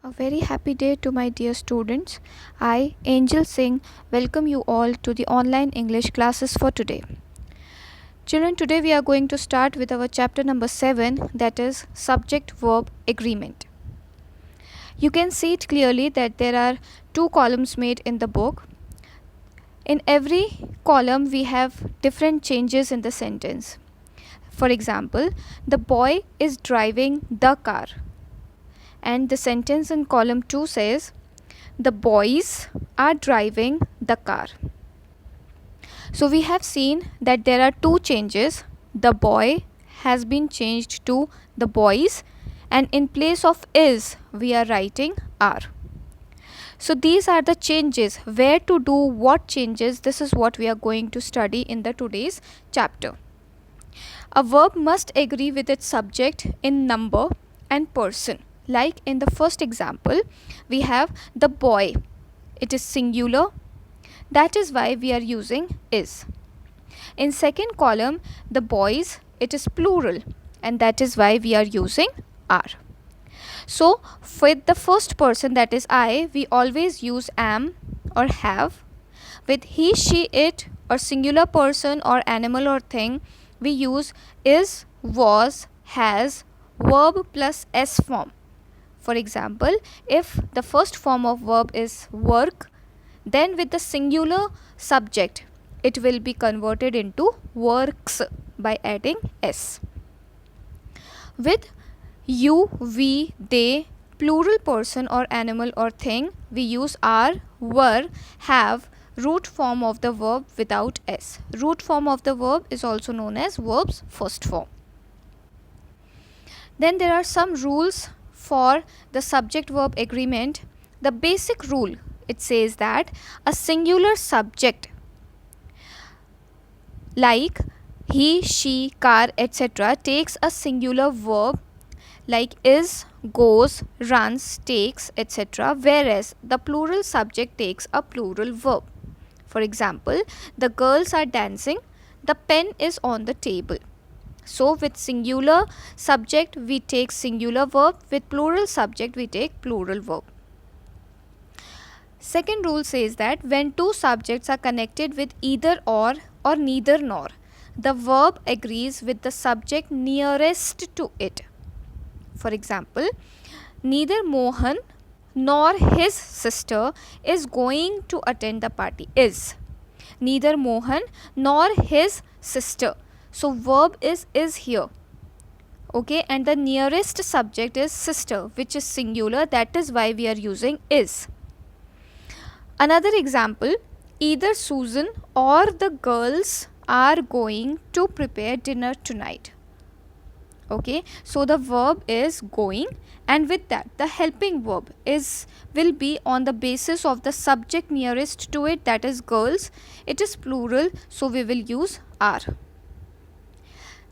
A very happy day to my dear students. I, Angel Singh, welcome you all to the online English classes for today. Children, today we are going to start with our chapter number 7, that is Subject-Verb Agreement. You can see it clearly that there are two columns made in the book. In every column we have different changes in the sentence. For example, the boy is driving the car. And the sentence in column 2 says, the boys are driving the car. So we have seen that there are two changes. The boy has been changed to the boys, and in place of is we are writing are. So these are the changes. Where to do what changes, this is what we are going to study in the today's chapter. A verb must agree with its subject in number and person. Like in the first example, we have the boy. It is singular. That is why we are using is. In second column, the boys, it is plural, and that is why we are using are. So with the first person, that is I, we always use am or have. With he, she, it, or singular person or animal or thing, we use is, was, has, verb plus s form. For example, if the first form of verb is work, then with the singular subject, it will be converted into works by adding s. With you, we, they, plural person or animal or thing, we use are, were, have, root form of the verb without s. Root form of the verb is also known as verb's first form. Then there are some rules for the subject-verb agreement. The basic rule, it says that a singular subject like he, she, car, etc. takes a singular verb like is, goes, runs, takes, etc. whereas the plural subject takes a plural verb. For example, the girls are dancing, the pen is on the table. So with singular subject we take singular verb, with plural subject we take plural verb. Second rule says that when two subjects are connected with either or neither nor, the verb agrees with the subject nearest to it. For example, neither Mohan nor his sister is going to attend the party. Is. Neither Mohan nor his sister. So verb is here. Okay, and the nearest subject is sister, which is singular. That is why we are using is. Another example, either Susan or the girls are going to prepare dinner tonight. Okay, so the verb is going, and with that the helping verb will be on the basis of the subject nearest to it, that is girls. It is plural, so we will use are.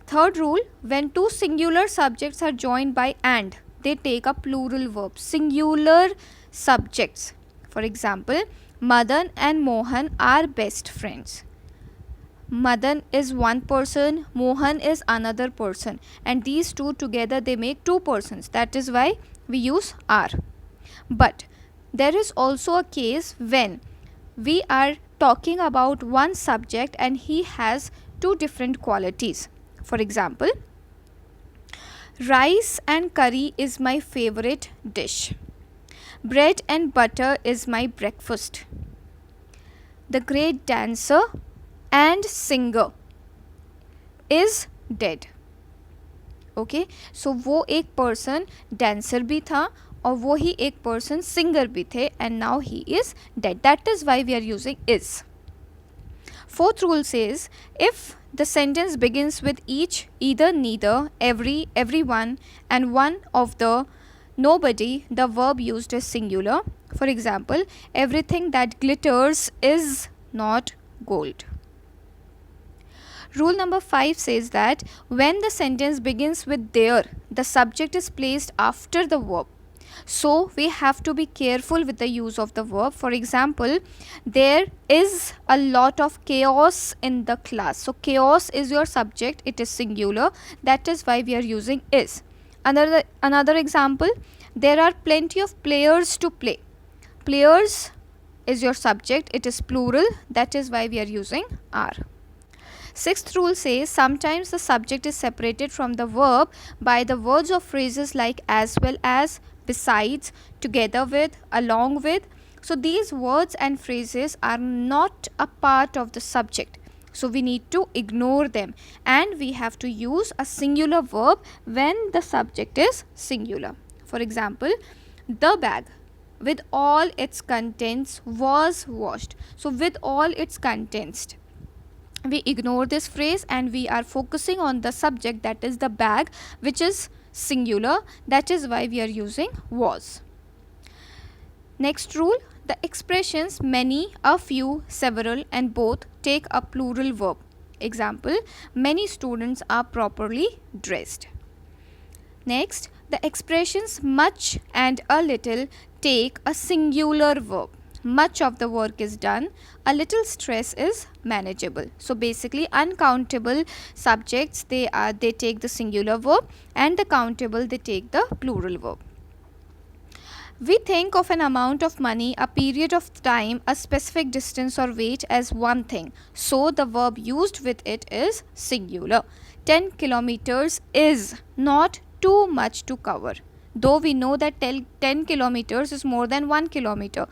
Third rule, when two singular subjects are joined by and, they take a plural verb. Singular subjects. For example, Madan and Mohan are best friends. Madan is one person, Mohan is another person, and these two together they make two persons. That is why we use are. But there is also a case when we are talking about one subject and he has two different qualities. For example, rice and curry is my favorite dish. Bread and butter is my breakfast. The great dancer and singer is dead. Okay, so वो एक person dancer भी था और वो ही एक person singer भी थे, and now he is dead. That is why we are using is. Fourth rule says, if the sentence begins with each, either, neither, every, everyone, and one of the nobody, the verb used is singular. For example, everything that glitters is not gold. Rule number 5 says that when the sentence begins with there, the subject is placed after the verb. So we have to be careful with the use of the verb. For example, there is a lot of chaos in the class. So chaos is your subject, it is singular. That is why we are using is. Another example, There are plenty of players to play. Players is your subject, it is plural, that is why we are using are. Sixth rule says sometimes the subject is separated from the verb by the words or phrases like as well as, besides, together with, along with. So these words and phrases are not a part of the subject. So we need to ignore them, and we have to use a singular verb when the subject is singular. For example, the bag with all its contents was washed. So with all its contents, we ignore this phrase and we are focusing on the subject, that is the bag, which is singular. That is why we are using was. Next rule, the expressions many, a few, several and both take a plural verb. Example, many students are properly dressed. Next, the expressions much and a little take a singular verb. Much of the work is done, a little stress is manageable. So basically uncountable subjects, they take the singular verb, and the countable, they take the plural verb. We think of an amount of money, a period of time, a specific distance or weight as one thing. So the verb used with it is singular. 10 kilometers is not too much to cover. Though we know that 10 kilometers is more than 1 kilometer.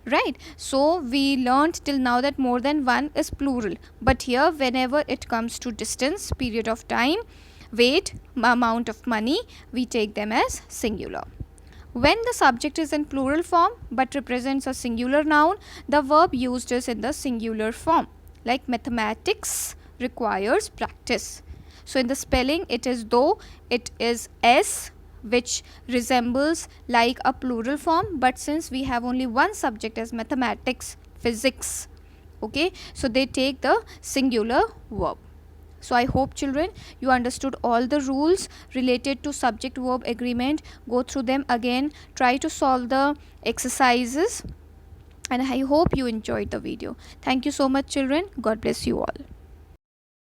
Right? So we learned till now that more than one is plural. But here whenever it comes to distance, period of time, weight, amount of money, we take them as singular. When the subject is in plural form but represents a singular noun, the verb used is in the singular form. Like mathematics requires practice. So in the spelling, it is though, it is S, which resembles like a plural form, but since we have only one subject as mathematics, physics, okay, so they take the singular verb. So I hope children you understood all the rules related to subject verb agreement. Go through them again, try to solve the exercises, and I hope you enjoyed the video. Thank you so much children. God bless you all.